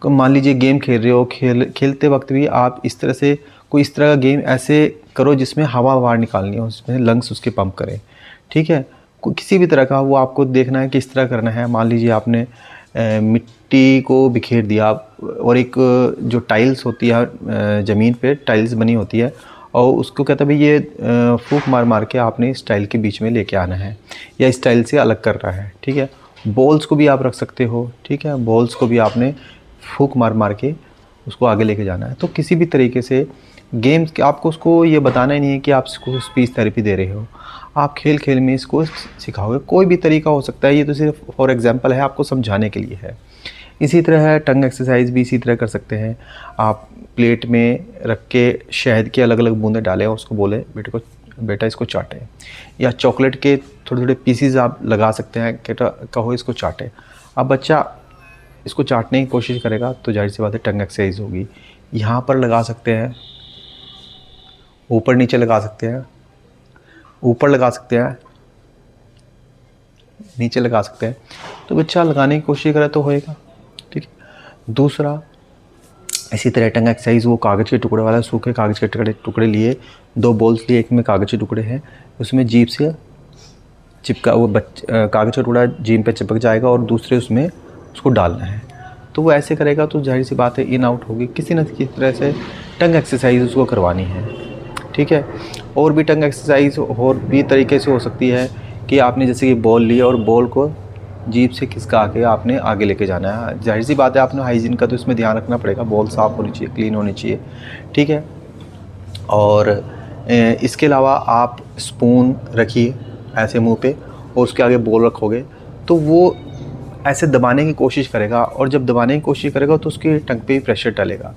मान लीजिए गेम खेल रहे हो, खेलते वक्त भी आप इस तरह से कोई इस तरह का गेम ऐसे करो जिसमें हवा बाहर निकालनी हो, उसमें लंग्स उसके पंप करें, ठीक है। किसी भी तरह का वो आपको देखना है किस तरह करना है। मान लीजिए आपने मिट्टी को बिखेर दिया और एक जो टाइल्स होती है ज़मीन पे टाइल्स बनी होती है, और उसको कहता है भाई ये फूंक मार मार के आपने इस टाइल के बीच में लेके आना है या इस टाइल से अलग करना है, ठीक है। बॉल्स को भी आप रख सकते हो, ठीक है, बॉल्स को भी आपने फूंक मार मार के उसको आगे लेके जाना है। तो किसी भी तरीके से गेम्स के आपको उसको ये बताना ही नहीं है कि आप इसको स्पीच थेरेपी दे रहे हो, आप खेल खेल में इसको सिखाओगे। कोई भी तरीका हो सकता है, ये तो सिर्फ फॉर एग्जांपल है, आपको समझाने के लिए है। इसी तरह है टंग एक्सरसाइज भी इसी तरह कर सकते हैं। आप प्लेट में रख के शहद के अलग अलग बूंदें डालें और उसको बोले बेटा इसको चाटे, या चॉकलेट के थोड़े थोड़े पीसीज आप लगा सकते हैं, कहो इसको चाटे। अब बच्चा इसको चाटने की कोशिश करेगा तो जाहिर सी बात है टंग एक्सरसाइज होगी। यहाँ पर लगा सकते हैं, ऊपर नीचे लगा सकते हैं, ऊपर लगा सकते हैं, नीचे लगा सकते हैं। तो बच्चा लगाने की कोशिश करे तो होएगा, ठीक है। दूसरा इसी तरह टंग एक्सरसाइज, वो कागज़ के टुकड़े वाला, सूखे कागज़ के टुकड़े लिए, 2 बॉल्स लिए, एक में कागज़ के टुकड़े हैं, उसमें जीभ से चिपका वो कागज़ का टुकड़ा जीभ पे चिपक जाएगा और दूसरे उसमें उसको डालना है। तो वो ऐसे करेगा तो जाहिर सी बात है इन आउट होगी। किसी न किसी तरह से टंग एक्सरसाइज उसको करवानी है, ठीक है। और भी टंग एक्सरसाइज और भी तरीके से हो सकती है कि आपने जैसे कि बॉल ली और बॉल को जीभ से खिसका के आपने आगे लेके जाना है। जाहिर सी बात है आपने हाइजीन का तो इसमें ध्यान रखना पड़ेगा, बॉल साफ़ होनी चाहिए, क्लीन होनी चाहिए, ठीक है। और इसके अलावा आप स्पून रखिए ऐसे मुंह पे और उसके आगे बॉल रखोगे तो वो ऐसे दबाने की कोशिश करेगा, और जब दबाने की कोशिश करेगा तो उसके टंग पे भी प्रेशर डालेगा।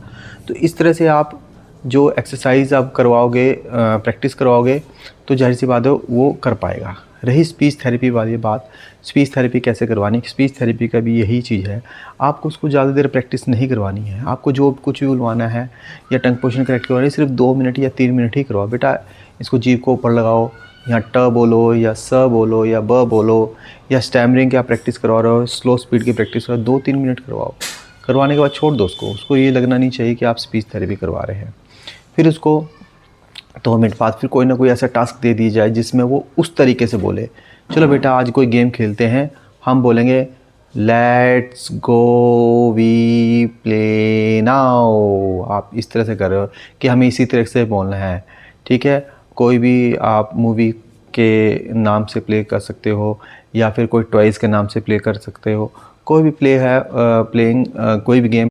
तो इस तरह से आप जो एक्सरसाइज आप करवाओगे, प्रैक्टिस करवाओगे तो जाहिर सी बात है वो कर पाएगा। रही स्पीच थेरेपी वाली बात, स्पीच थेरेपी कैसे करवानी, स्पीच थेरेपी का भी यही चीज़ है, आपको उसको ज़्यादा देर प्रैक्टिस नहीं करवानी है। आपको जो कुछ भी बुलवाना है या टंग पोजीशन करेक्ट करवानी है, सिर्फ 2 मिनट या 3 मिनट ही करवाओ। बेटा इसको जीभ को ऊपर लगाओ, या ट बोलो या स बोलो या ब बोलो, या स्टैमरिंग की आप प्रैक्टिस करवा रहे हो, स्लो स्पीड की प्रैक्टिस करो, 2-3 मिनट करवाओ। करवाने के बाद छोड़ दो उसको ये लगना नहीं चाहिए कि आप स्पीच थेरेपी करवा रहे हैं। फिर उसको 2 मिनट बाद फिर कोई ना कोई ऐसा टास्क दे दिया जाए जिसमें वो उस तरीके से बोले, चलो बेटा आज कोई गेम खेलते हैं, हम बोलेंगे let's go we play now. आप इस तरह से कर रहे हो कि हमें इसी तरह से बोलना है, ठीक है। कोई भी आप मूवी के नाम से प्ले कर सकते हो या फिर कोई टॉयज़ के नाम से प्ले कर सकते हो, कोई भी प्ले है, प्लेइंग कोई भी गेम